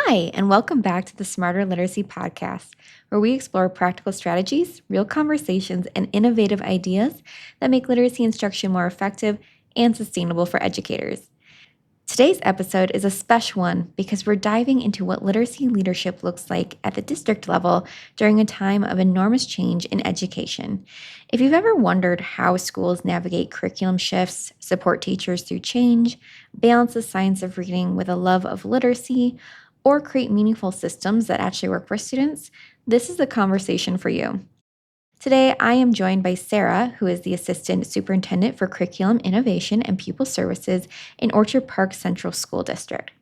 Hi, and welcome back to the Smarter Literacy Podcast, where we explore practical strategies, real conversations, and innovative ideas that make literacy instruction more effective and sustainable for educators. Today's episode is a special one because we're diving into what literacy leadership looks like at the district level during a time of enormous change in education. If you've ever wondered how schools navigate curriculum shifts, support teachers through change, balance the science of reading with a love of literacy, or create meaningful systems that actually work for students, this is the conversation for you. Today, I am joined by Sarah, who is the Assistant Superintendent for Curriculum Innovation and Pupil Services in Orchard Park Central School District.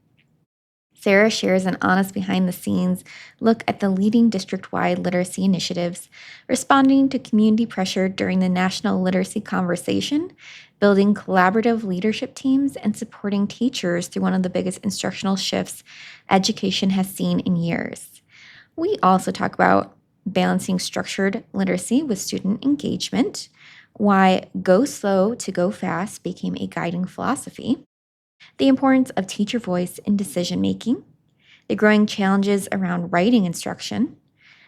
Sarah shares an honest behind the scenes look at the leading district wide literacy initiatives, responding to community pressure during the national literacy conversation, building collaborative leadership teams, and supporting teachers through one of the biggest instructional shifts education has seen in years. We also talk about balancing structured literacy with student engagement, why go slow to go fast became a guiding philosophy, the importance of teacher voice in decision making, the growing challenges around writing instruction,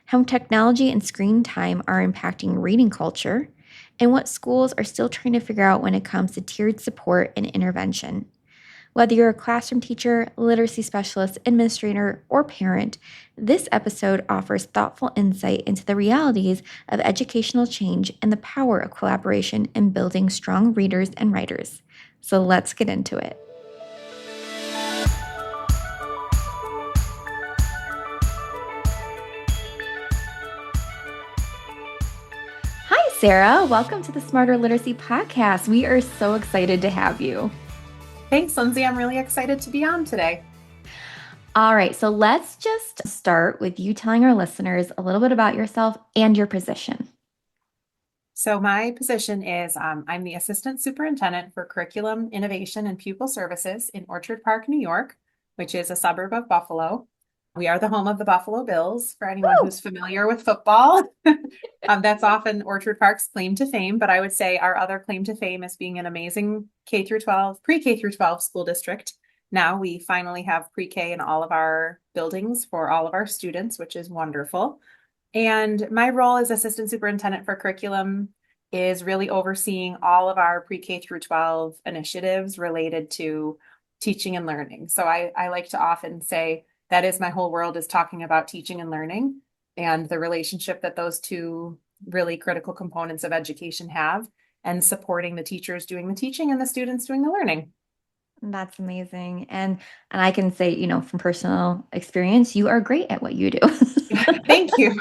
how technology and screen time are impacting reading culture, and what schools are still trying to figure out when it comes to tiered support and intervention. Whether you're a classroom teacher, literacy specialist, administrator, or parent, this episode offers thoughtful insight into the realities of educational change and the power of collaboration in building strong readers and writers. So let's get into it. Hi, Sarah. Welcome to the Smarter Literacy Podcast. We are so excited to have you. Thanks, Lindsay. I'm really excited to be on today. All right, so let's just start with you telling our listeners a little bit about yourself and your position. So my position is I'm the Assistant Superintendent for Curriculum Innovation and Pupil Services in Orchard Park, New York, which is a suburb of Buffalo. We are the home of the Buffalo Bills, for anyone who's familiar with football. That's often Orchard Park's claim to fame, but I would say our other claim to fame is being an amazing K through 12, pre-K through 12 school district. Now we finally have pre-K in all of our buildings for all of our students, which is wonderful. And my role as Assistant Superintendent for Curriculum is really overseeing all of our pre-K through 12 initiatives related to teaching and learning. So I like to often say that is my whole world, is talking about teaching and learning and the relationship that those two really critical components of education have, and supporting the teachers doing the teaching and the students doing the learning. That's amazing. And I can say, from personal experience, you are great at what you do. Thank you.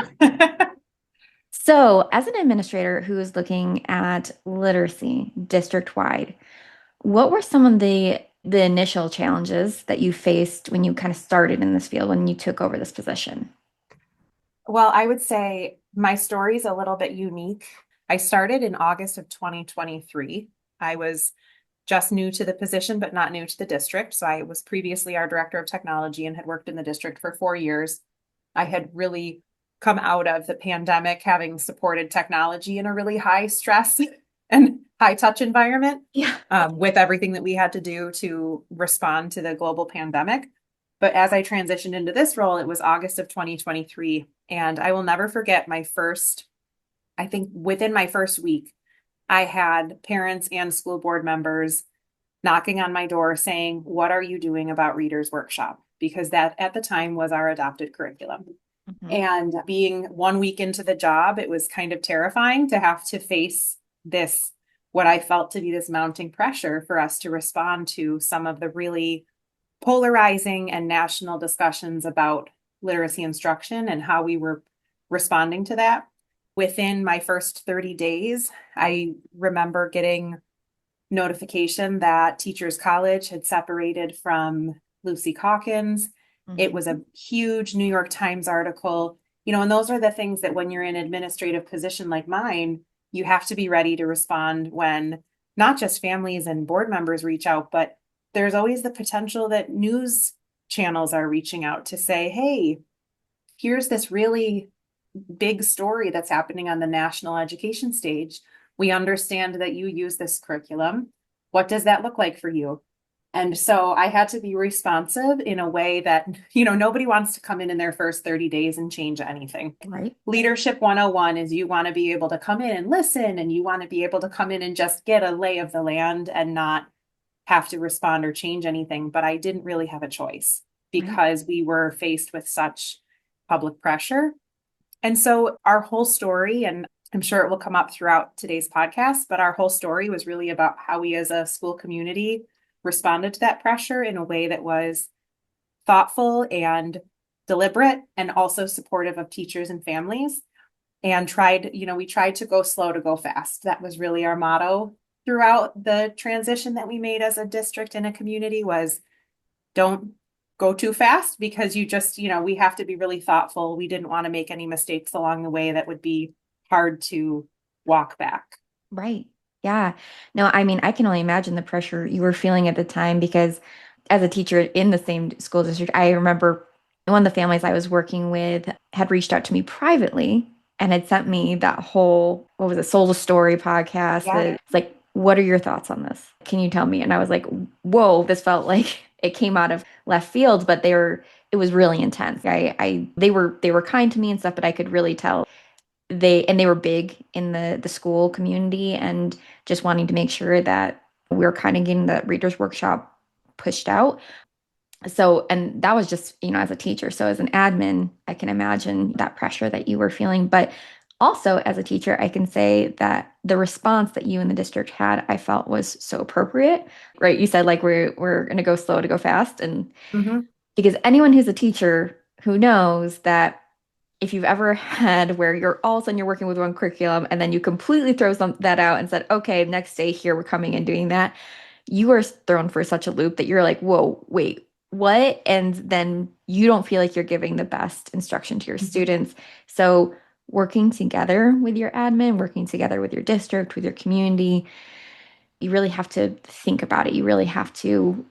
So, as an administrator who is looking at literacy district-wide, what were some of the initial challenges that you faced when you kind of started in this field, when you took over this position? Well, I would say my story is a little bit unique. I started in August of 2023. I was just new to the position, but not new to the district. So I was previously our director of technology and had worked in the district for 4 years. I had really come out of the pandemic having supported technology in a really high stress and high touch environment, Yeah. with everything that we had to do to respond to the global pandemic. But as I transitioned into this role, it was August of 2023. And I will never forget I think within my first week, I had parents and school board members knocking on my door saying, "What are you doing about Readers Workshop?" Because that at the time was our adopted curriculum. Mhm. And being 1 week into the job, it was kind of terrifying to have to face this, what I felt to be this mounting pressure for us to respond to some of the really polarizing and national discussions about literacy instruction and how we were responding to that. Within my first 30 days, I remember getting notification that Teachers College had separated from Lucy Calkins. It was a huge New York Times article, and those are the things that when you're in an administrative position like mine, you have to be ready to respond when not just families and board members reach out, but there's always the potential that news channels are reaching out to say, "Hey, here's this really big story that's happening on the national education stage. We understand that you use this curriculum. What does that look like for you?" And so I had to be responsive in a way that, nobody wants to come in their first 30 days and change anything. Right. Leadership 101 is you want to be able to come in and listen, and you want to be able to come in and just get a lay of the land and not have to respond or change anything. But I didn't really have a choice Right. because we were faced with such public pressure. And so our whole story, and I'm sure it will come up throughout today's podcast, but our whole story was really about how we as a school community responded to that pressure in a way that was thoughtful and deliberate and also supportive of teachers and families. And we tried to go slow to go fast. That was really our motto throughout the transition that we made as a district and a community was don't go too fast because we have to be really thoughtful. We didn't want to make any mistakes along the way that would be hard to walk back. Right. Yeah. No, I mean, I can only imagine the pressure you were feeling at the time because as a teacher in the same school district, I remember one of the families I was working with had reached out to me privately and had sent me that whole, what was it, Soul to Story podcast that Yeah. it's like, what are your thoughts on this? Can you tell me? And I was like, whoa, this felt like it came out of left field, but it was really intense. They were kind to me and stuff, but I could really tell they were big in the school community and just wanting to make sure that we were kind of getting the readers workshop pushed out. So, and that was just, as a teacher. So as an admin, I can imagine that pressure that you were feeling. But also as a teacher, I can say that the response that you and the district had, I felt was so appropriate, right? You said like we're going to go slow to go fast. And Mhm. because anyone who's a teacher who knows that if you've ever had where you're all of a sudden you're working with one curriculum and then you completely throw that out and said, okay, next day here we're coming and doing that, you are thrown for such a loop that you're like, whoa, wait, what? And then you don't feel like you're giving the best instruction to your students. So working together with your admin, working together with your district, with your community, you really have to think about it. You really have to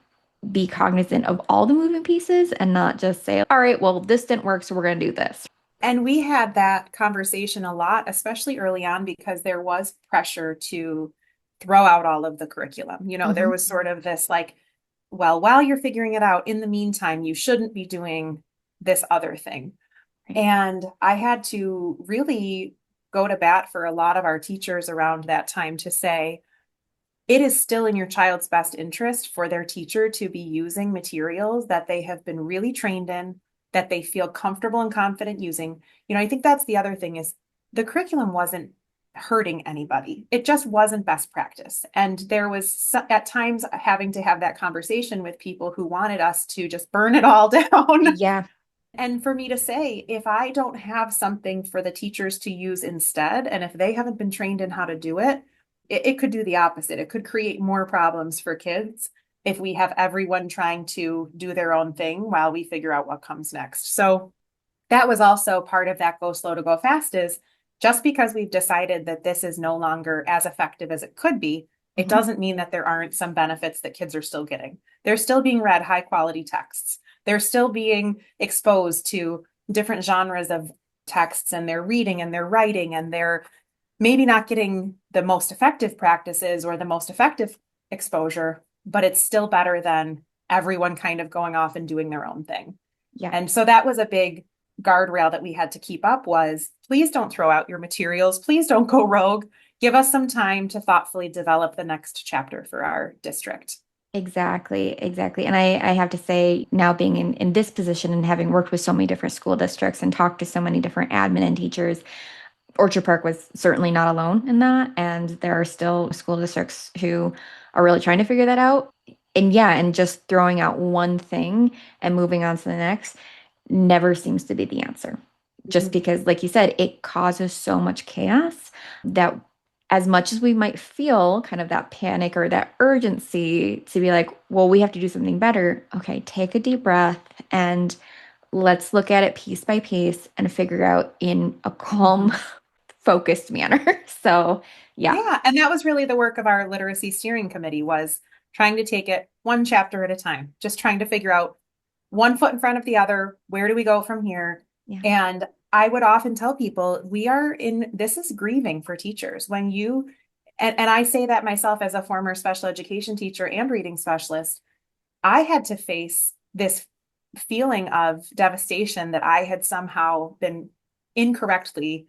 be cognizant of all the moving pieces and not just say, all right, well, this didn't work, so we're going to do this. And we had that conversation a lot, especially early on, because there was pressure to throw out all of the curriculum. There Mhm. was sort of this like, well, while you're figuring it out, in the meantime, you shouldn't be doing this other thing. Right. And I had to really go to bat for a lot of our teachers around that time to say, it is still in your child's best interest for their teacher to be using materials that they have been really trained in, that they feel comfortable and confident using. I think that's the other thing is the curriculum wasn't hurting anybody. It just wasn't best practice. And there was at times having to have that conversation with people who wanted us to just burn it all down. Yeah. And for me to say, if I don't have something for the teachers to use instead, and if they haven't been trained in how to do it, it could do the opposite. It could create more problems for kids if we have everyone trying to do their own thing while we figure out what comes next. So that was also part of that go slow to go fast is just because we've decided that this is no longer as effective as it could be, it Mhm. doesn't mean that there aren't some benefits that kids are still getting. They're still being read high quality texts. They're still being exposed to different genres of texts and they're reading and they're writing and they're maybe not getting the most effective practices or the most effective exposure, but it's still better than everyone kind of going off and doing their own thing. Yeah. And so that was a big guardrail that we had to keep up was please don't throw out your materials. Please don't go rogue. Give us some time to thoughtfully develop the next chapter for our district. Exactly, exactly. And I have to say, now being in this position and having worked with so many different school districts and talked to so many different admin and teachers, Orchard Park was certainly not alone in that. And there are still school districts who are really trying to figure that out. And yeah, and just throwing out one thing and moving on to the next never seems to be the answer. Just Mhm. because, like you said, it causes so much chaos that as much as we might feel kind of that panic or that urgency to be like, well, we have to do something better. Okay, take a deep breath and let's look at it piece by piece and figure out in a calm, Mhm. focused manner. So, yeah. Yeah, and that was really the work of our literacy steering committee was trying to take it one chapter at a time, just trying to figure out one foot in front of the other, where do we go from here? Yeah. And I would often tell people this is grieving for teachers when and I say that myself as a former special education teacher and reading specialist. I had to face this feeling of devastation that I had somehow been incorrectly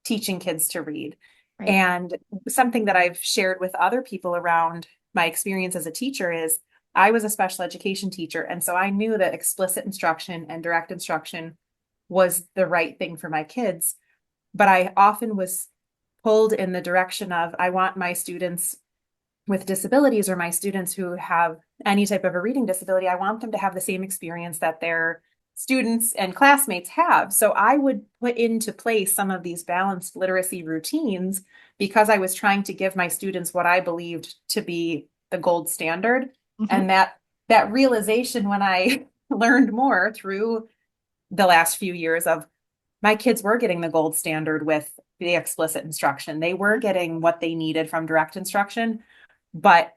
teaching kids to read. Right. And something that I've shared with other people around my experience as a teacher is I was a special education teacher. And so I knew that explicit instruction and direct instruction was the right thing for my kids. But I often was pulled in the direction of I want my students with disabilities or my students who have any type of a reading disability, I want them to have the same experience that their students and classmates have. So I would put into place some of these balanced literacy routines because I was trying to give my students what I believed to be the gold standard. Hmm. And that realization when I learned more through the last few years of my kids were getting the gold standard with the explicit instruction. They were getting what they needed from direct instruction, but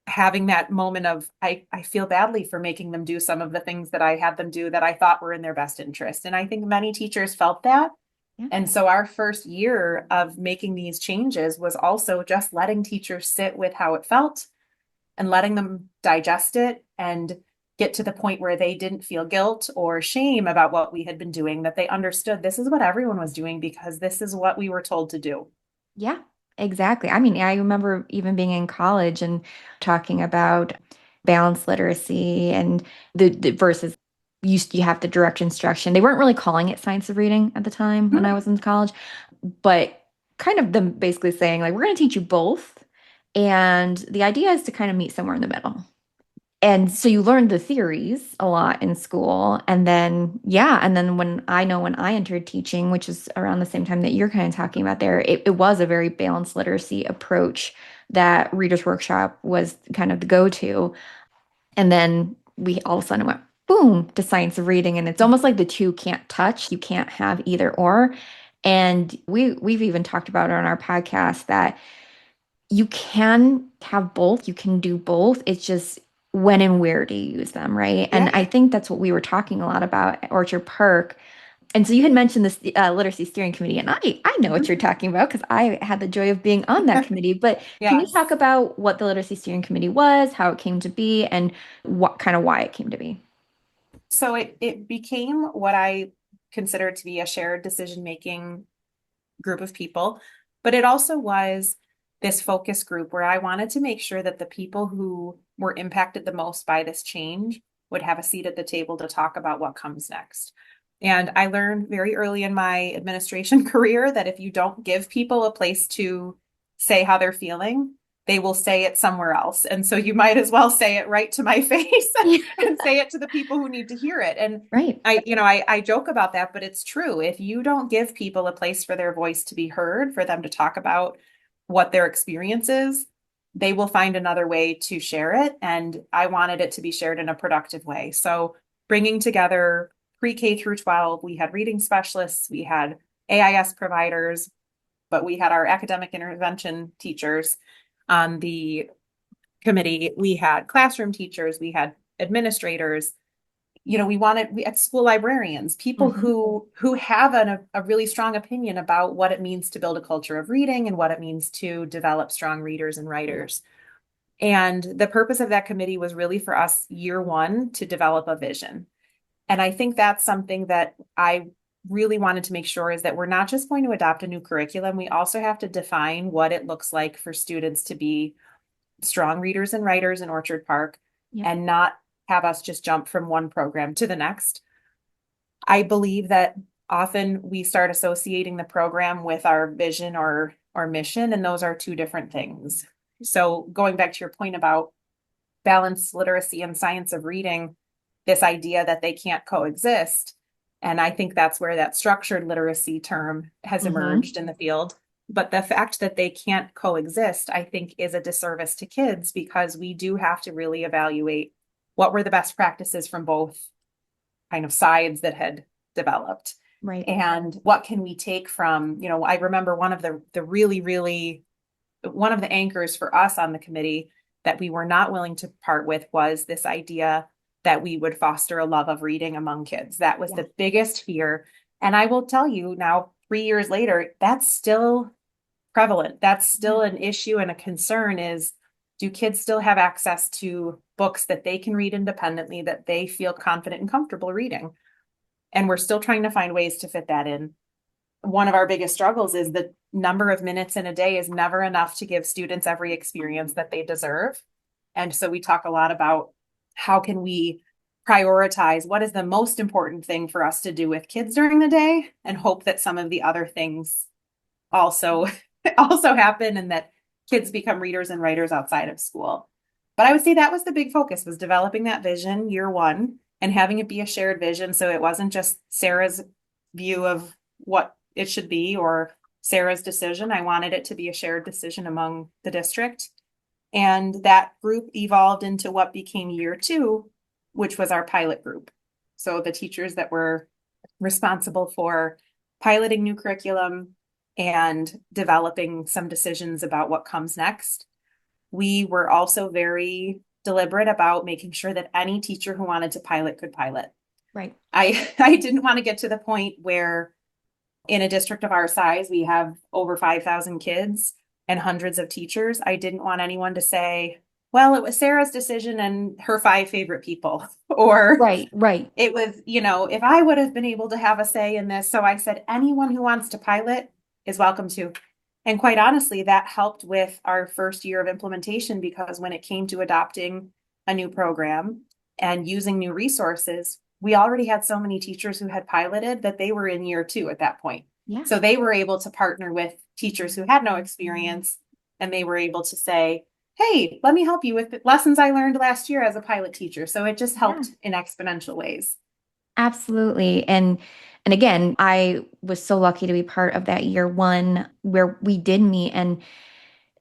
having that moment of I feel badly for making them do some of the things that I had them do that I thought were in their best interest. And I think many teachers felt that. Yeah. And so our first year of making these changes was also just letting teachers sit with how it felt and letting them digest it and get to the point where they didn't feel guilt or shame about what we had been doing, that they understood this is what everyone was doing because this is what we were told to do. Yeah, exactly. I mean, I remember even being in college and talking about balanced literacy and the versus you have the direct instruction. They weren't really calling it science of reading at the time when I was in college, but kind of them basically saying like we're going to teach you both, and the idea is to kind of meet somewhere in the middle. And so you learned the theories a lot in school. And then, yeah. And then when I entered teaching, which is around the same time that you're kind of talking about there, it was a very balanced literacy approach that Reader's Workshop was kind of the go-to. And then we all of a sudden went boom to science of reading. And it's almost like the two can't touch. You can't have either or. And we've even talked about it on our podcast that you can have both, you can do both. It's just when and where to use them, right? And Yeah. I think that's what we were talking a lot about at Orchard Park. And so you had mentioned this literacy steering committee, and I know what you're talking about because I had the joy of being on that committee. But can you Yes. talk about what the literacy steering committee was, how it came to be, and what kind of why it came to be? So it became what I considered to be a shared decision making group of people, but it also was this focus group where I wanted to make sure that the people who were impacted the most by this change would have a seat at the table to talk about what comes next. And I learned very early in my administration career that if you don't give people a place to say how they're feeling, they will say it somewhere else. And so you might as well say it right to my face and say it to the people who need to hear it. And Right. I joke about that, but it's true. If you don't give people a place for their voice to be heard, for them to talk about what their experience is, they will find another way to share it. And I wanted it to be shared in a productive way. So bringing together pre-K through 12, we had reading specialists, we had AIS providers, but we had our academic intervention teachers on the committee. We had classroom teachers, we had administrators, we at school librarians, people Hmm. who have a really strong opinion about what it means to build a culture of reading and what it means to develop strong readers and writers. And the purpose of that committee was really for us year one to develop a vision. And I think that's something that I really wanted to make sure is that we're not just going to adopt a new curriculum. We also have to define what it looks like for students to be strong readers and writers in Orchard Park Yep. and not have us just jump from one program to the next. I believe that often we start associating the program with our vision or mission, and those are two different things. So going back to your point about balanced literacy and science of reading, this idea that they can't coexist. And I think that's where that structured literacy term has Hmm. emerged in the field. But the fact that they can't coexist, I think, is a disservice to kids because we do have to really evaluate what were the best practices from both kind of sides that had developed. Right. And what can we take from, I remember one of the really, really one of the anchors for us on the committee that we were not willing to part with was this idea that we would foster a love of reading among kids. That was Yeah. the biggest fear. And I will tell you now, 3 years later, that's still prevalent. That's Yeah. still an issue and a concern is Do kids still have access to books that they can read independently, that they feel confident and comfortable reading? And we're still trying to find ways to fit that in. One of our biggest struggles is the number of minutes in a day is never enough to give students every experience that they deserve. And so we talk a lot about how can we prioritize what is the most important thing for us to do with kids during the day, and hope that some of the other things also also happen, and that kids become readers and writers outside of school. But I would say that was the big focus, was developing that vision year one and having it be a shared vision. So it wasn't just Sarah's view of what it should be or Sarah's decision. I wanted it to be a shared decision among the district. And that group evolved into what became year two, which was our pilot group. So the teachers that were responsible for piloting new curriculum and developing some decisions about what comes next. We were also very deliberate about making sure that any teacher who wanted to pilot could pilot. Right. I didn't want to get to the point where in a district of our size, we have over 5,000 kids and hundreds of teachers. I didn't want anyone to say, well, it was Sarah's decision and her 5 favorite people, or Right. Right. it was, if I would have been able to have a say in this. So I said, anyone who wants to pilot is welcome to. And quite honestly, that helped with our first year of implementation, because when it came to adopting a new program and using new resources, we already had so many teachers who had piloted that they were in year two at that point. Yeah. So they were able to partner with teachers who had no experience, and they were able to say, hey, let me help you with the lessons I learned last year as a pilot teacher. So it just helped in exponential ways. Absolutely. And again, I was so lucky to be part of that year one where we did meet, and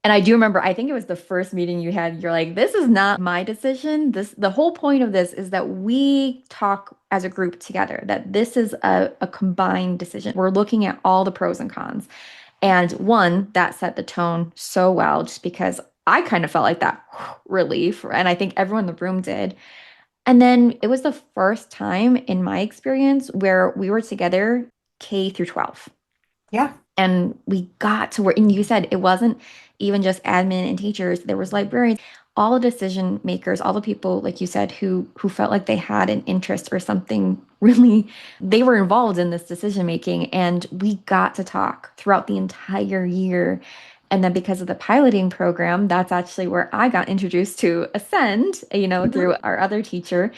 I do remember, I think it was the first meeting you had, you're like, this is not my decision. The whole point of this is that we talk as a group together, that this is a combined decision. We're looking at all the pros and cons. And one, that set the tone so well, just because I kind of felt like that relief. And I think everyone in the room did. And then it was the first time in my experience where we were together K through 12. Yeah. And we got to work, and you said it wasn't even just admin and teachers, there was librarians, all the decision makers, all the people, like you said, who felt like they had an interest or something really, they were involved in this decision making. And we got to talk throughout the entire year. And then because of the piloting program, that's actually where I got introduced to Ascend, Mhm. through our other teacher,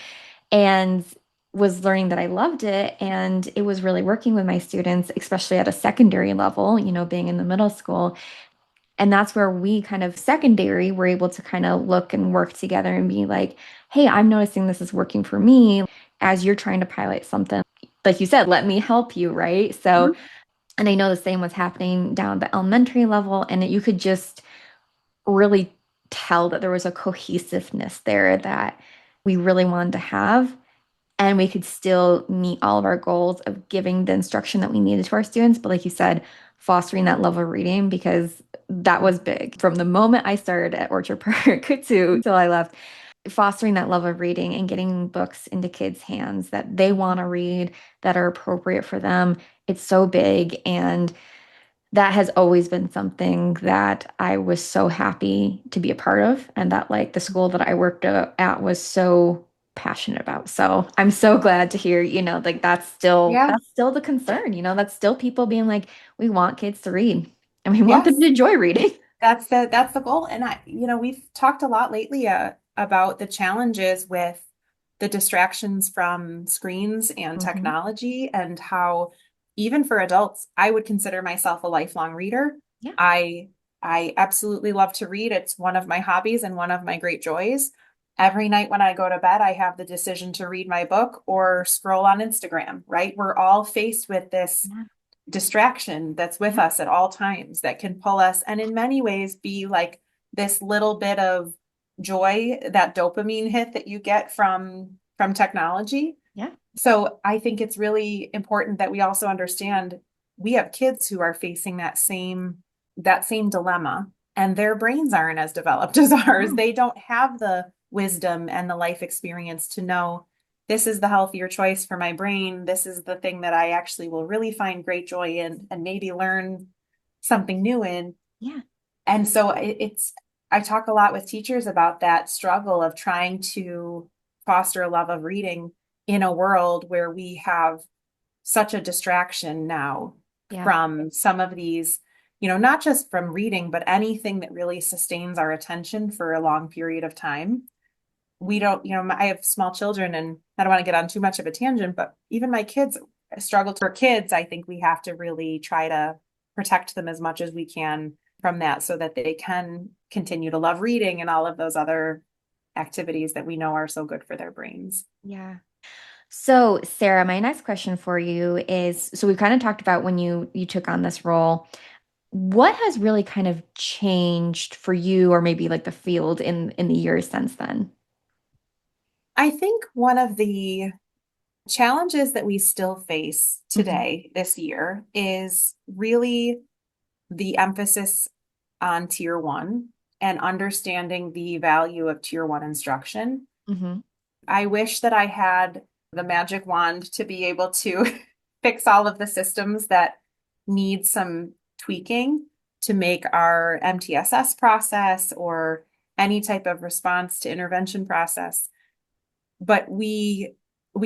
and was learning that I loved it. And it was really working with my students, especially at a secondary level, being in the middle school. And that's where we kind of secondary were able to kind of look and work together and be like, hey, I'm noticing this is working for me as you're trying to pilot something. Like you said, let me help you, right? So, Mhm. and I know the same was happening down at the elementary level, and that you could just really tell that there was a cohesiveness there that we really wanted to have, and we could still meet all of our goals of giving the instruction that we needed to our students. But like you said, fostering that love of reading, because that was big from the moment I started at Orchard Park to till I left. Fostering that love of reading and getting books into kids' hands that they want to read, that are appropriate for them. It's so big. And that has always been something that I was so happy to be a part of, and that like the school that I worked at was so passionate about. So I'm so glad to hear, like Yeah. that's still the concern, that's still people being like, we want kids to read and we want them to Yes. enjoy reading. That's the goal. And we've talked a lot lately about the challenges with the distractions from screens and Hmm. technology, and how even for adults, I would consider myself a lifelong reader. Yeah. I I absolutely love to read. It's one of my hobbies and one of my great joys. Every night when I go to bed, I have the decision to read my book or scroll on Instagram, right? We're all faced with this Yeah. distraction that's with Yeah. us at all times, that can pull us and in many ways be like this little bit of joy, that dopamine hit that you get from technology. Yeah. So I think it's really important that we also understand we have kids who are facing that same dilemma, and their brains aren't as developed as ours. No. They don't have the wisdom and the life experience to know this is the healthier choice for my brain. This is the thing that I actually will really find great joy in and maybe learn something new in. Yeah. And so it's I talk a lot with teachers about that struggle of trying to foster a love of reading in a world where we have such a distraction now Yeah. from some of these, not just from reading, but anything that really sustains our attention for a long period of time. We don't, I have small children and I don't want to get on too much of a tangent, but even my kids struggle for kids. I think we have to really try to protect them as much as we can from that so that they can continue to love reading and all of those other activities that we know are so good for their brains. Yeah. So, Sarah, my next question for you is, so we've kind of talked about when you took on this role. What has really kind of changed for you or maybe like the field in the years since then? I think one of the challenges that we still face Hmm. today, this year, is really the emphasis on tier one and understanding the value of tier one instruction. Hmm. I wish that I had the magic wand to be able to fix all of the systems that need some tweaking to make our MTSS process or any type of response to intervention process. But we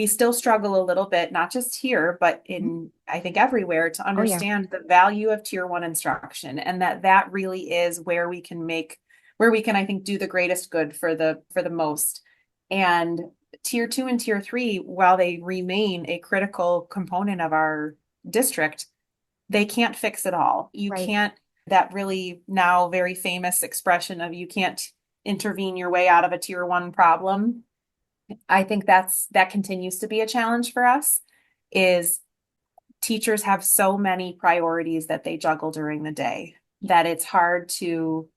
still struggle a little bit, not just here, but in I think everywhere, to Oh yeah. understand the value of tier one instruction and that really is where we can, I think, do the greatest good for the most. And tier two and tier three, while they remain a critical component of our district, they can't fix it all. You Right. can't, that really now very famous expression of you can't intervene your way out of a tier one problem. I think that continues to be a challenge for us is teachers have so many priorities that they juggle during the day that it's hard to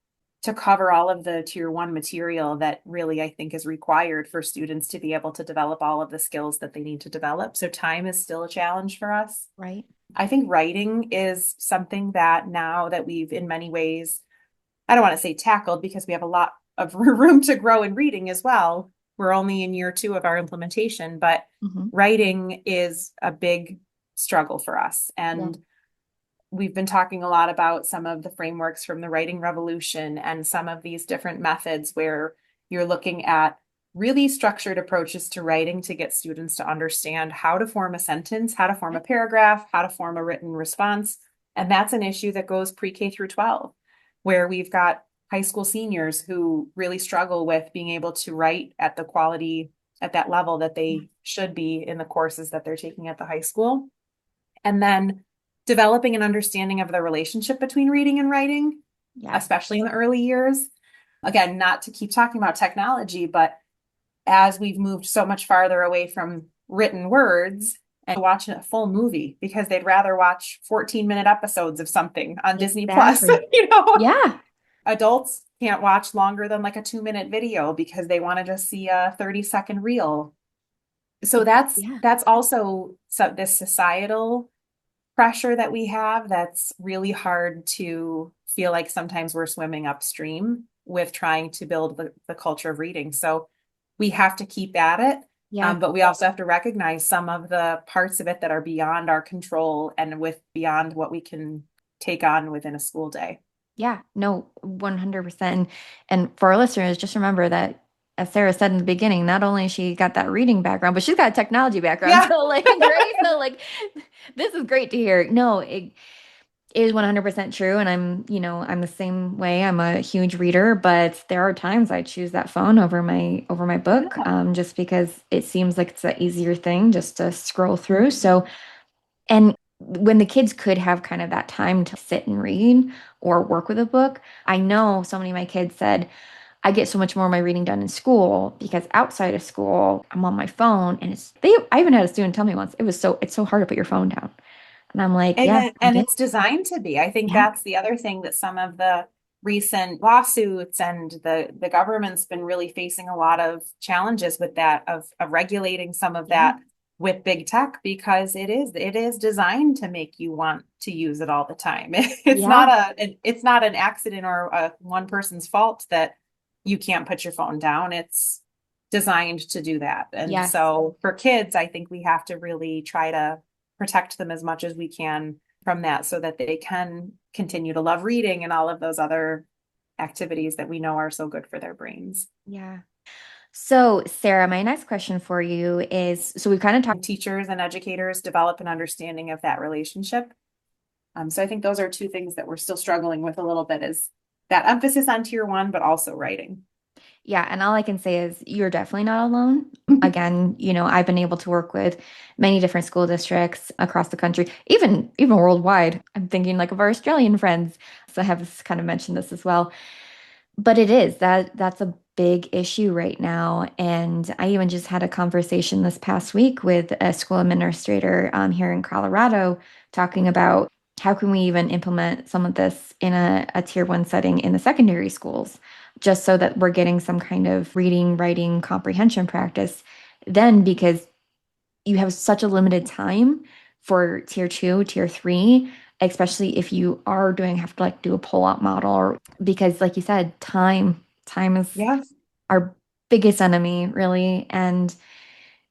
cover all of the tier one material that really I think is required for students to be able to develop all of the skills that they need to develop. So time is still a challenge for us. Right. I think writing is something that now that we've in many ways, I don't want to say tackled because we have a lot of room to grow in reading as well. We're only in year two of our implementation, but Hmm. writing is a big struggle for us. Yeah. And we've been talking a lot about some of the frameworks from the writing revolution and some of these different methods where you're looking at really structured approaches to writing to get students to understand how to form a sentence, how to form a paragraph, how to form a written response. And that's an issue that goes pre-K through 12, where we've got high school seniors who really struggle with being able to write at the quality at that level that they should be in the courses that they're taking at the high school. And then developing an understanding of the relationship between reading and writing, Yeah. especially in the early years. Again, not to keep talking about technology, but as we've moved so much farther away from written words and watching a full movie because they'd rather watch 14-minute episodes of something on Disney Plus, Exactly. Yeah. adults can't watch longer than like a 2-minute video because they want to just see a 30-second reel. So Yeah. that's also this societal pressure that we have that's really hard to feel like sometimes we're swimming upstream with trying to build the culture of reading. So we have to keep at it. Yeah. But we also have to recognize some of the parts of it that are beyond our control and with beyond what we can take on within a school day. Yeah. No, 100%. And for our listeners, just remember that, as Sarah said in the beginning, not only has she got that reading background, but she's got a technology background. Yeah. So like, great. So like, this is great to hear. No, it is 100% true. And I'm the same way. I'm a huge reader, but there are times I choose that phone over my book, Yeah. just because it seems like it's an easier thing just to scroll through. So, and when the kids could have kind of that time to sit and read or work with a book, I know so many of my kids said, I get so much more of my reading done in school because outside of school, I'm on my phone and I even had a student tell me once, it's so hard to put your phone down. And I'm like, And yeah, I and get, it's designed to be. I think yeah, that's the other thing that some of the recent lawsuits and the government's been really facing a lot of challenges with that of regulating some of yeah, that with big tech because it is designed to make you want to use it all the time. yeah, It's not an accident or one person's fault that you can't put your phone down. It's designed to do that. And yes, so for kids, I think we have to really try to protect them as much as we can from that so that they can continue to love reading and all of those other activities that we know are so good for their brains. Yeah. So, Sarah, my next question for you is, so we've kind of talked. Teachers and educators develop an understanding of that relationship. So I think those are two things that we're still struggling with a little bit, is that emphasis on tier one, but also writing. Yeah, and all I can say is you're definitely not alone. Again, I've been able to work with many different school districts across the country, even worldwide. I'm thinking like of our Australian friends. So I have kind of mentioned this as well. But it is that's a big issue right now. And I even just had a conversation this past week with a school administrator here in Colorado talking about how can we even implement some of this in a tier one setting in the secondary schools, just so that we're getting some kind of reading, writing, comprehension practice then, because you have such a limited time for tier two, tier three, especially if you are doing have to like do a pull-out model, or because like you said, time is Yeah. our biggest enemy, really. And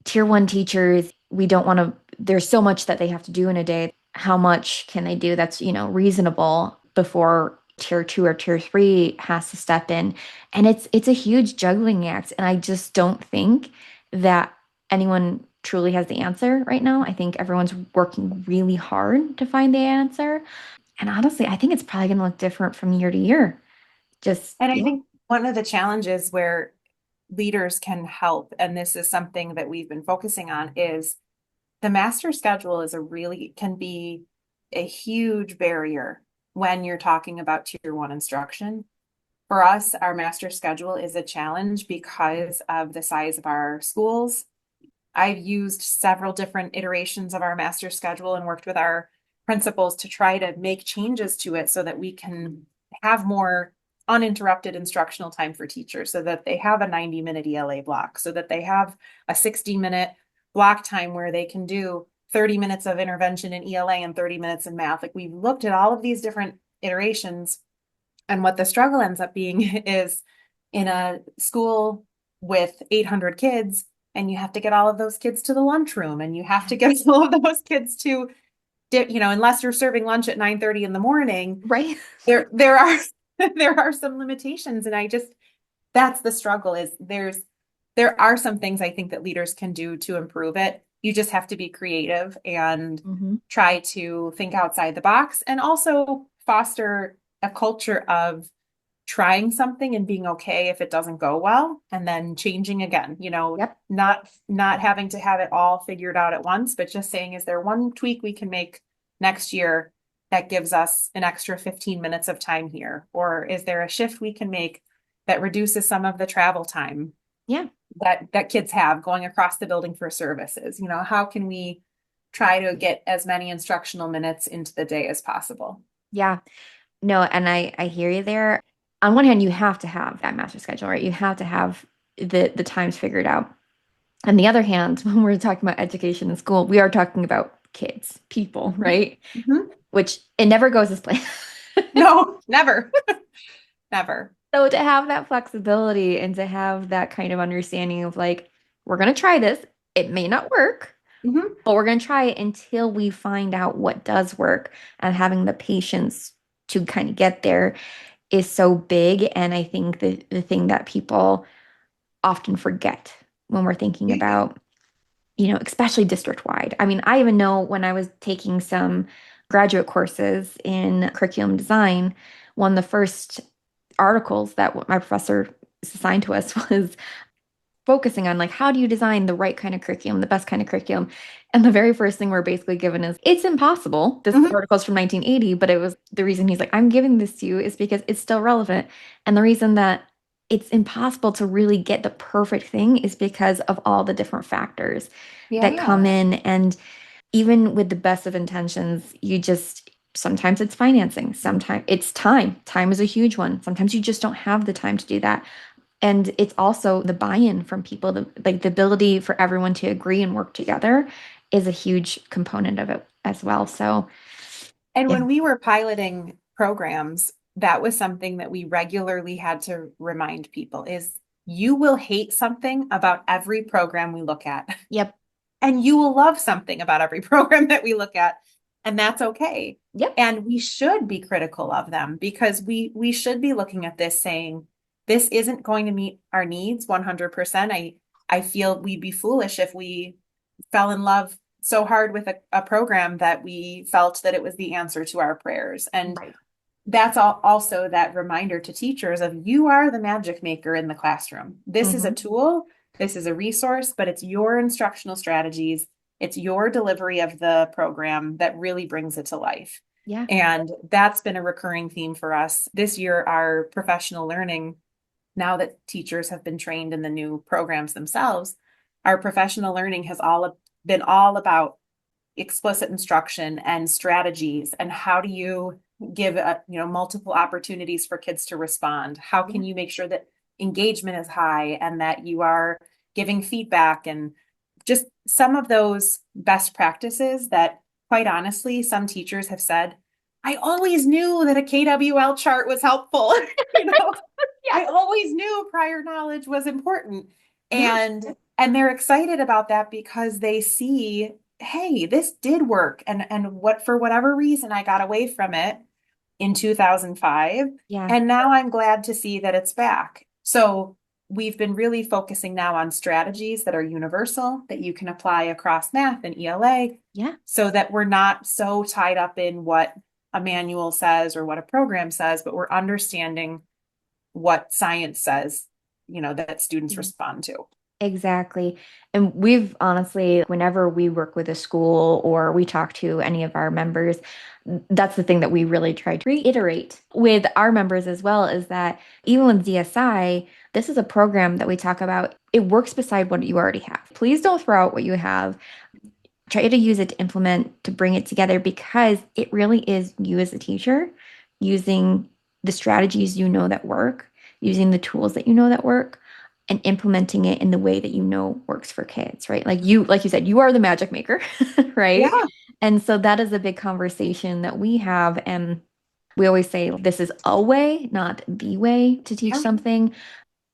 tier one teachers, we don't want to, there's so much that they have to do in a day. How much can they do that's, reasonable before tier two or tier three has to step in? And it's a huge juggling act. And I just don't think that anyone truly has the answer right now. I think everyone's working really hard to find the answer. And honestly, I think it's probably going to look different from year to year. Just, And I yeah. think one of the challenges where leaders can help, and this is something that we've been focusing on, is the master schedule can be a huge barrier when you're talking about tier one instruction. For us, our master schedule is a challenge because of the size of our schools. I've used several different iterations of our master schedule and worked with our principals to try to make changes to it so that we can have more uninterrupted instructional time for teachers, so that they have a 90-minute ELA block, so that they have a 60-minute block time where they can do 30 minutes of intervention in ELA and 30 minutes in math. Like, we've looked at all of these different iterations, and what the struggle ends up being is in a school with 800 kids, and you have to get all of those kids to the lunchroom, and you have to get all of those kids to, unless you're serving lunch at 9:30 in the morning, Right. there are there are some limitations. And that's the struggle, is there are some things I think that leaders can do to improve it. You just have to be creative and Hmm. try to think outside the box, and also foster a culture of trying something and being okay if it doesn't go well, and then changing again, Yep. not having to have it all figured out at once, but just saying, is there one tweak we can make next year that gives us an extra 15 minutes of time here? Or is there a shift we can make that reduces some of the travel time Yeah. that kids have going across the building for services? How can we try to get as many instructional minutes into the day as possible? Yeah. No, and I hear you there. On one hand, you have to have that master schedule, right? You have to have the times figured out. On the other hand, when we're talking about education in school, we are talking about kids, people, right? Mhm. Which it never goes as planned. No, never. Never. So to have that flexibility and to have that kind of understanding of like, we're going to try this. It may not work, Mhm. but we're going to try it until we find out what does work, and having the patience to kind of get there is so big. And I think the thing that people often forget when we're thinking about, especially district wide. I mean, I even know when I was taking some graduate courses in curriculum design, one of the first articles that my professor assigned to us was focusing on like how do you design the right kind of curriculum, the best kind of curriculum. And the very first thing we're basically given is it's impossible. This Mhm. article's from 1980, but it was the reason he's like, I'm giving this to you is because it's still relevant. And the reason that it's impossible to really get the perfect thing is because of all the different factors that Yeah. come in. And even with the best of intentions, you just sometimes it's financing, sometimes it's time. Time is a huge one. Sometimes you just don't have the time to do that. And it's also the buy-in from people, like the ability for everyone to agree and work together is a huge component of it as well. So, And yeah. when we were piloting programs, that was something that we regularly had to remind people, is you will hate something about every program we look at, Yep. and you will love something about every program that we look at. and that's okay. Yep. And we should be critical of them because we should be looking at this saying, this isn't going to meet our needs 100%. I feel we'd be foolish if we fell in love so hard with a program that we felt that it was the answer to our prayers. And Right. that's also that reminder to teachers of you are the magic maker in the classroom. This is a Hmm. tool, this is a resource, but it's your instructional strategies, it's your delivery of the program that really brings it to life. Yeah. And that's been a recurring theme for us. This year, our professional learning, now that teachers have been trained in the new programs themselves, our professional learning has been all about explicit instruction and strategies and how do you give multiple opportunities for kids to respond, how can Yeah. you make sure that engagement is high and that you are giving feedback, and just some of those best practices that quite honestly some teachers have said, I always knew that a KWL chart was helpful. you know Yeah. I always knew prior knowledge was important. Yeah. And they're excited about that because they see, hey, this did work. And what for whatever reason I got away from it in 2005. Yeah. And now I'm glad to see that it's back. So we've been really focusing now on strategies that are universal, that you can apply across math and ELA, Yeah. so that we're not so tied up in what a manual says or what a program says, but we're understanding what science says, that students respond to. Exactly. And we've honestly, whenever we work with a school or we talk to any of our members, that's the thing that we really try to reiterate with our members as well is that even with DSI, this is a program that we talk about. It works beside what you already have. Please don't throw out what you have. Try to use it to implement, to bring it together because it really is you as a teacher using the strategies you know that work, using the tools that you know that work and implementing it in the way that you know works for kids, right? Like you said, you are the magic maker, right? Yeah. And so that is a big conversation that we have. And we always say this is a way, not the way to teach Yeah. something.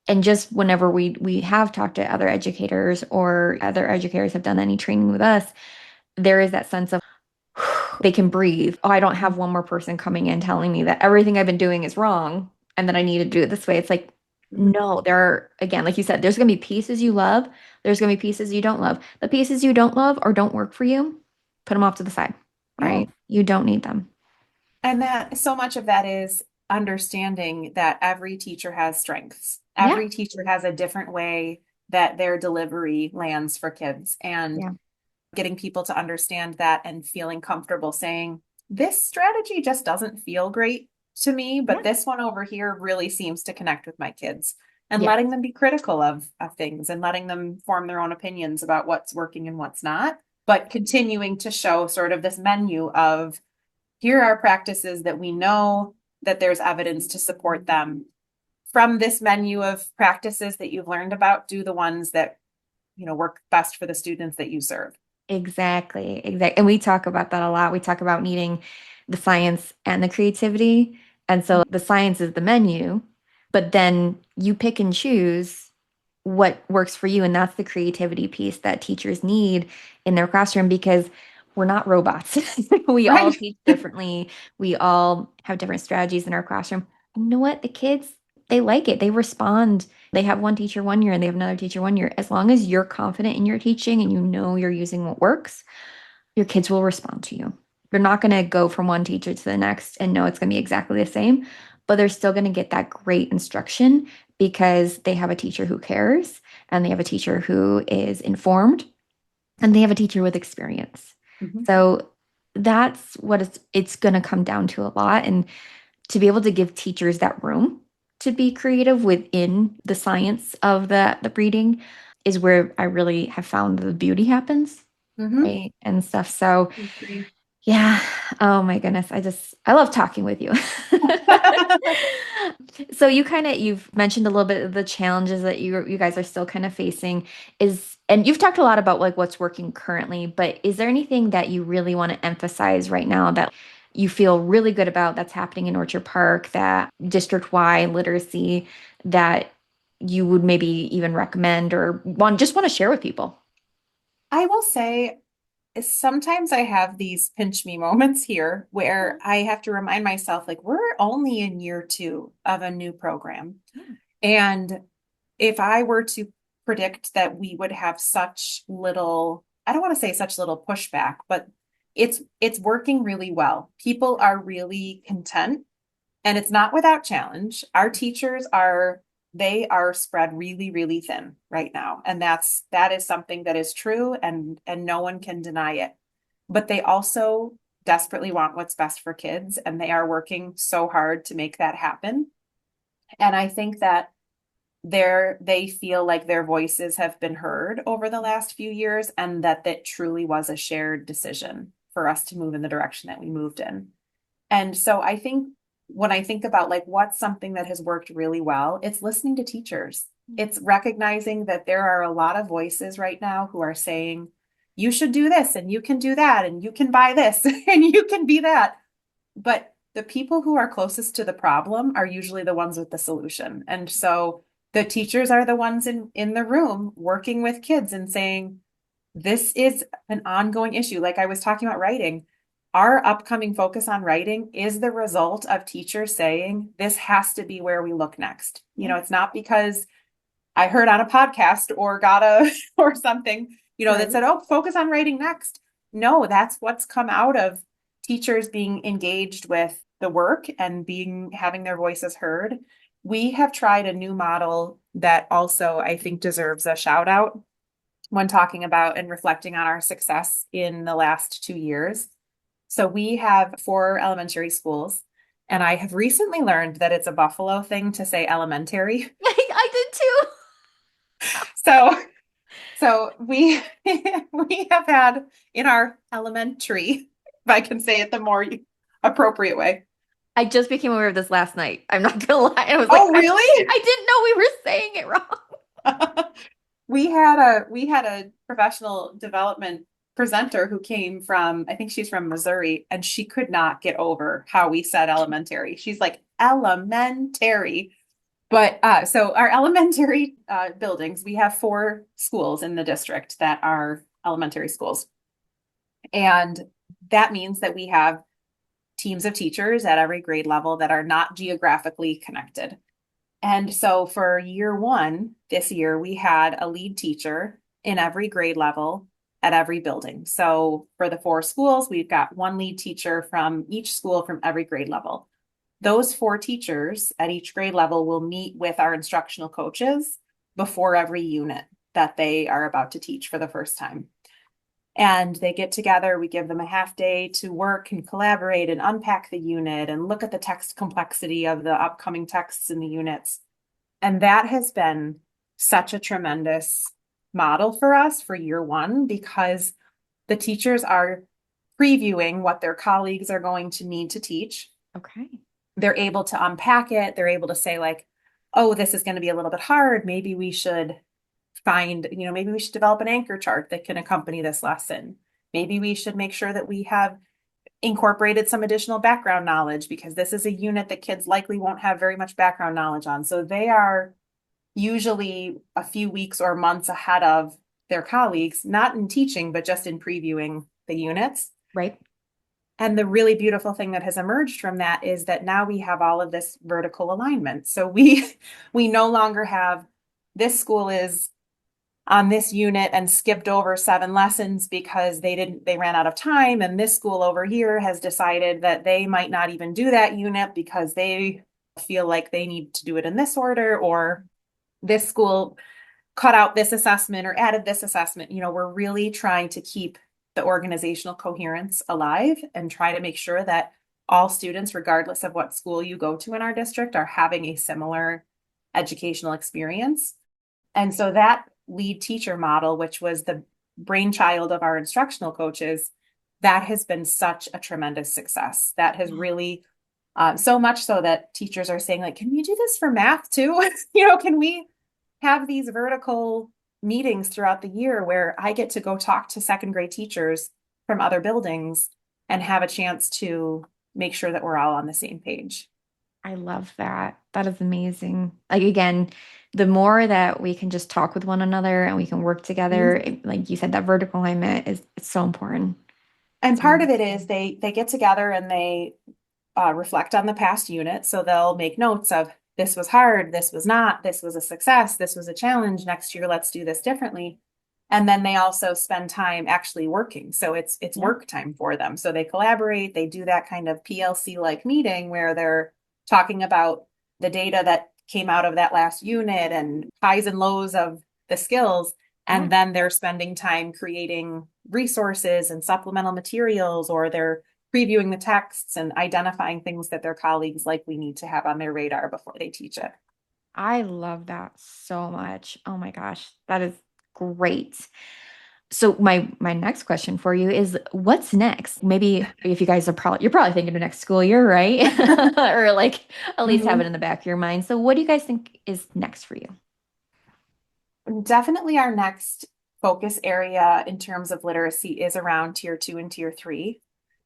And just whenever we have talked to other educators or other educators have done any training with us, there is that sense of they can breathe. Oh, I don't have one more person coming in telling me that everything I've been doing is wrong and that I need to do it this way. It's like, Mhm. no, there are, again, like you said, there's going to be pieces you love. There's going to be pieces you don't love. The pieces you don't love or don't work for you, put them off to the side, Yeah. right? You don't need them. And that so much of that is understanding that every teacher has strengths. Yeah. Every teacher has a different way that their delivery lands for kids. And Yeah. getting people to understand that and feeling comfortable saying, this strategy just doesn't feel great to me, but Yeah. this one over here really seems to connect with my kids. And Yeah. letting them be critical of things and letting them form their own opinions about what's working and what's not, but continuing to show sort of this menu of here are practices that we know that there's evidence to support them. From this menu of practices that you've learned about, do the ones that work best for the students that you serve. Exactly. Exactly. And we talk about that a lot. We talk about needing the science and the creativity. And so the science is the menu, but then you pick and choose what works for you. And that's the creativity piece that teachers need in their classroom because we're not robots. We all Right. teach differently. We all have different strategies in our classroom. And you know what? The kids, they like it. They respond. They have one teacher one year and they have another teacher one year. As long as you're confident in your teaching and you know you're using what works, your kids will respond to you. They're not going to go from one teacher to the next and know it's going to be exactly the same, but they're still going to get that great instruction because they have a teacher who cares and they have a teacher who is informed and they have a teacher with experience. Mhm. So that's what it's going to come down to a lot and to be able to give teachers that room to be creative within the science of the breeding is where I really have found the beauty happens, Mhm. right? And stuff. So Agree. yeah. Oh my goodness. I love talking with you. So you've mentioned a little bit of the challenges that you guys are still kind of facing and you've talked a lot about like what's working currently, but is there anything that you really want to emphasize right now that you feel really good about that's happening in Orchard Park, that district-wide literacy that you would maybe even recommend or want to share with people? I will say sometimes I have these pinch me moments here where I have to remind myself, like, we're only in year two of a new program. And if I were to predict that we would have such little, I don't want to say such little pushback, but it's working really well. People are really content and it's not without challenge. Our teachers are they are spread really, really thin right now. And that is something that is true and no one can deny it. But they also desperately want what's best for kids and they are working so hard to make that happen. And I think that they feel like their voices have been heard over the last few years and that that truly was a shared decision for us to move in the direction that we moved in. And so I think when I think about like what's something that has worked really well, it's listening to teachers. It's recognizing that there are a lot of voices right now who are saying, you should do this and you can do that and you can buy this and you can be that. But the people who are closest to the problem are usually the ones with the solution. And so the teachers are the ones in the room working with kids and saying, this is an ongoing issue. Like I was talking about writing, our upcoming focus on writing is the result of teachers saying, this has to be where we look next. You know, it's not because I heard on a podcast or got a or something, you know, that said, oh, focus on writing next. No, that's what's come out of teachers being engaged with the work and being having their voices heard. We have tried a new model that also I think deserves a shout out when talking about and reflecting on our success in the last 2 years. So we have 4 elementary schools, and I have recently learned that it's a Buffalo thing to say elementary. I did too. So we we have had in our elementary, if I can say it the more appropriate way. I just became aware of this last night. I'm not gonna lie. I was like, Oh, really? I didn't know we were saying it wrong. We had a professional development presenter who came from, I think she's from Missouri, and she could not get over how we said elementary. She's like elementary. But so our elementary buildings, we have 4 schools in the district that are elementary schools. And that means that we have teams of teachers at every grade level that are not geographically connected. And so for year one, this year, we had a lead teacher in every grade level at every building. So for the 4 schools, we've got one lead teacher from each school from every grade level. Those 4 teachers at each grade level will meet with our instructional coaches before every unit that they are about to teach for the first time. And they get together, we give them a half day to work and collaborate and unpack the unit and look at the text complexity of the upcoming texts in the units. And that has been such a tremendous model for us for year one because the teachers are previewing what their colleagues are going to need to teach. Okay. They're able to unpack it. They're able to say, like, oh, this is going to be a little bit hard. Maybe we should maybe we should develop an anchor chart that can accompany this lesson. Maybe we should make sure that we have incorporated some additional background knowledge because this is a unit that kids likely won't have very much background knowledge on. So they are usually a few weeks or months ahead of their colleagues, not in teaching, but just in previewing the units. Right. And the really beautiful thing that has emerged from that is that now we have all of this vertical alignment. So we no longer have this school is on this unit and skipped over 7 lessons because they ran out of time. And this school over here has decided that they might not even do that unit because they feel like they need to do it in this order, or this school cut out this assessment or added this assessment. We're really trying to keep the organizational coherence alive and try to make sure that all students, regardless of what school you go to in our district, are having a similar educational experience. And so that lead teacher model, which was the brainchild of our instructional coaches, that has been such a tremendous success. That has really, so much so that teachers are saying, like, can we do this for math too? Can we have these vertical meetings throughout the year where I get to go talk to second grade teachers from other buildings and have a chance to make sure that we're all on the same page? I love that. That is amazing. Like again, the more that we can just talk with one another and we can work together, like you said, that vertical alignment is it's so important. And So, part of it is they get together and they reflect on the past unit. So they'll make notes of this was hard, this was not, this was a success, this was a challenge. Next year, let's do this differently. And then they also spend time actually working. So it's yeah. work time for them. So they collaborate, they do that kind of PLC like meeting where they're talking about the data that came out of that last unit and highs and lows of the skills. Yeah. And then they're spending time creating resources and supplemental materials, or they're previewing the texts and identifying things that their colleagues likely need to have on their radar before they teach it. I love that so much. Oh my gosh, that is great. So my next question for you is what's next? Maybe if you guys are probably you're probably thinking of next school year, right? Or like at least have it Mhm. in the back of your mind. So what do you guys think is next for you? Definitely our next focus area in terms of literacy is around tier two and tier three.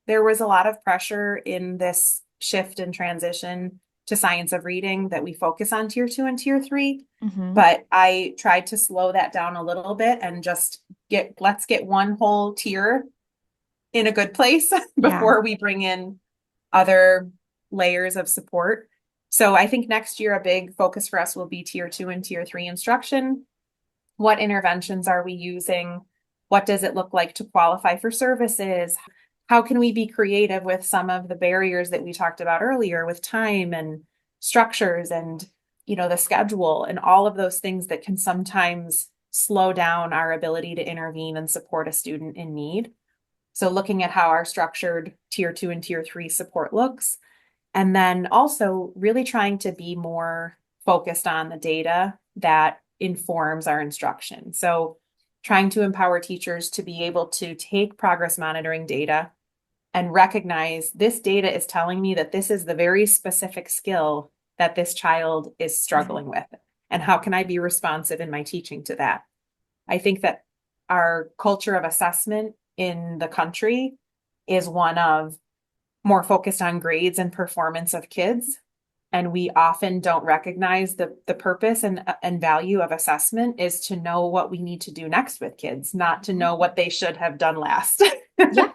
There was a lot of pressure in this shift and transition to science of reading that we focus on tier two and tier three. Hmm. But I tried to slow that down a little bit and just let's get one whole tier in a good place Yeah. before we bring in other layers of support. So I think next year a big focus for us will be tier two and tier three instruction. What interventions are we using? What does it look like to qualify for services? How can we be creative with some of the barriers that we talked about earlier with time and structures and the schedule and all of those things that can sometimes slow down our ability to intervene and support a student in need. So looking at how our structured tier two and tier three support looks, and then also really trying to be more focused on the data that informs our instruction. So trying to empower teachers to be able to take progress monitoring data and recognize this data is telling me that this is the very specific skill that this child is struggling with. And how can I be responsive in my teaching to that? I think that our culture of assessment in the country is one of more focused on grades and performance of kids. And we often don't recognize the purpose and value of assessment is to know what we need to do next with kids, not to know what they should have done last. Yeah.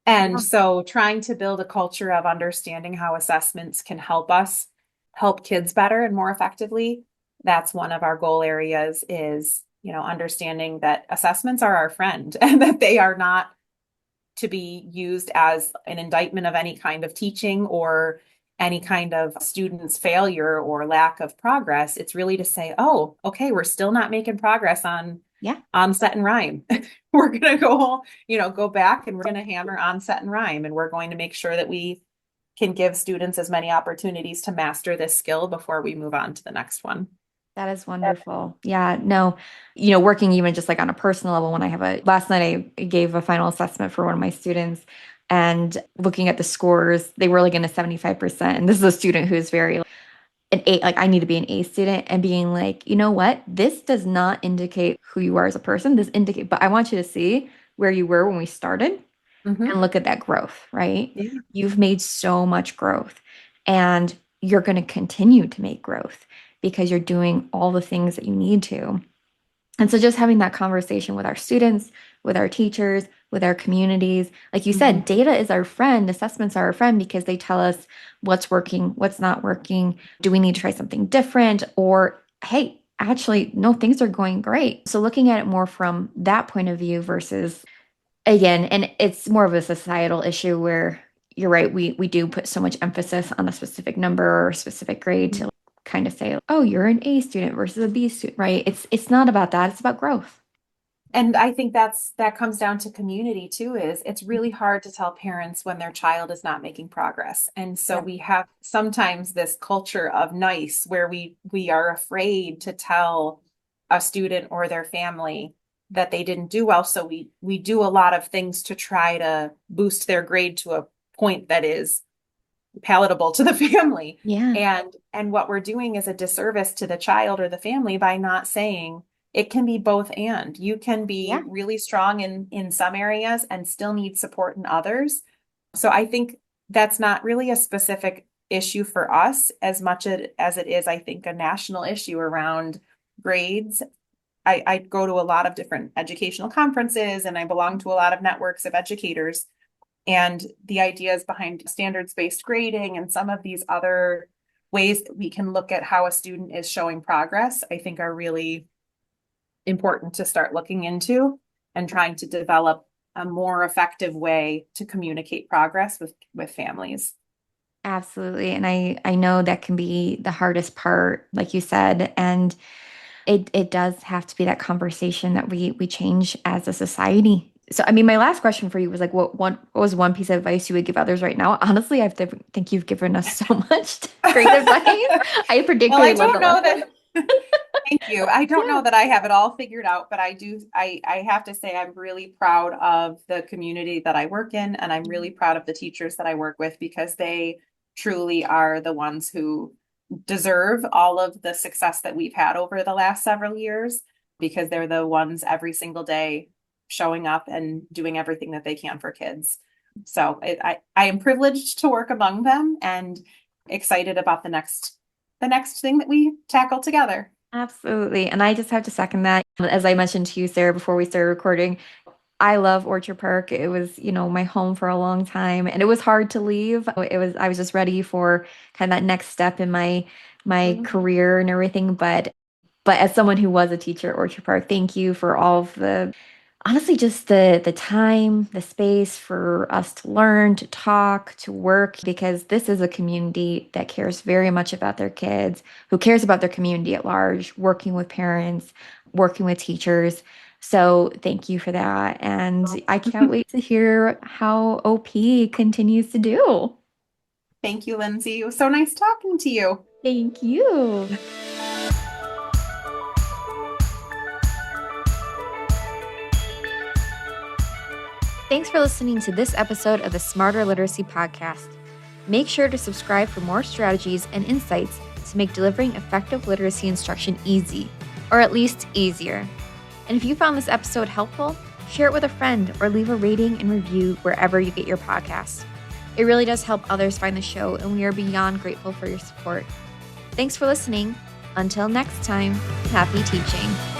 And Yeah. so trying to build a culture of understanding how assessments can help us help kids better and more effectively. That's one of our goal areas is, understanding that assessments are our friend and that they are not to be used as an indictment of any kind of teaching or any kind of student's failure or lack of progress. It's really to say, oh, okay, we're still not making progress Yeah. on set and rhyme. We're gonna go back and we're gonna hammer on set and rhyme, and we're going to make sure that we can give students as many opportunities to master this skill before we move on to the next one. That is wonderful. Yeah, no, working even just like on a personal level, when I have last night I gave a final assessment for one of my students and looking at the scores, they were like in a 75%. And this is a student who's very an A, like I need to be an A student and being like, you know what? This does not indicate who you are as a person. But I want you to see where you were when we started Mm-hmm. and look at that growth, right? Yeah. You've made so much growth and you're going to continue to make growth because you're doing all the things that you need to. And so just having that conversation with our students, with our teachers, with our communities, like you Mm-hmm. said, data is our friend, assessments are our friend because they tell us what's working, what's not working. Do we need to try something different? Or, hey, actually, no, things are going great. So looking at it more from that point of view versus again, and it's more of a societal issue where you're right, we do put so much emphasis on a specific number or a specific grade to kind of say, oh, you're an A student versus a B student, right? It's not about that, it's about growth. And I think that comes down to community too, is it's really hard to tell parents when their child is not making progress. And so Yeah. we have sometimes this culture of nice where we are afraid to tell a student or their family that they didn't do well. So we do a lot of things to try to boost their grade to a point that is palatable to the family. Yeah. And what we're doing is a disservice to the child or the family by not saying it can be both and. You can be Yeah. really strong in some areas and still need support in others. So I think that's not really a specific issue for us as much as it is, I think, a national issue around grades. I go to a lot of different educational conferences and I belong to a lot of networks of educators. And the ideas behind standards-based grading and some of these other ways that we can look at how a student is showing progress, I think are really important to start looking into and trying to develop a more effective way to communicate progress with families. Absolutely. And I know that can be the hardest part, like you said. And it does have to be that conversation that we change as a society. So, I mean, my last question for you was like, what was one piece of advice you would give others right now? Honestly, think you've given us so much great advice. I Well, particularly I love don't the know last that. one. Thank you. I don't know that I have it all figured out, but I have to say I'm really proud of the community that I work in, and I'm really proud of the teachers that I work with because they truly are the ones who deserve all of the success that we've had over the last several years because they're the ones every single day showing up and doing everything that they can for kids. So I am privileged to work among them and excited about the next thing that we tackle together. Absolutely. And I just have to second that. As I mentioned to you, Sarah, before we started recording, I love Orchard Park. It was, my home for a long time and it was hard to leave. I was just ready for kind of that next step in my Mhm. career and everything. But as someone who was a teacher at Orchard Park, thank you for all of the honestly just the time, the space for us to learn, to talk, to work, because this is a community that cares very much about their kids, who cares about their community at large, working with parents, working with teachers. So thank you for that. And I can't wait to hear how OP continues to do. Thank you, Lindsay. It was so nice talking to you. Thank you. Thanks for listening to this episode of the Smarter Literacy Podcast. Make sure to subscribe for more strategies and insights to make delivering effective literacy instruction easy, or at least easier. And if you found this episode helpful, share it with a friend or leave a rating and review wherever you get your podcasts. It really does help others find the show, and we are beyond grateful for your support. Thanks for listening. Until next time, happy teaching.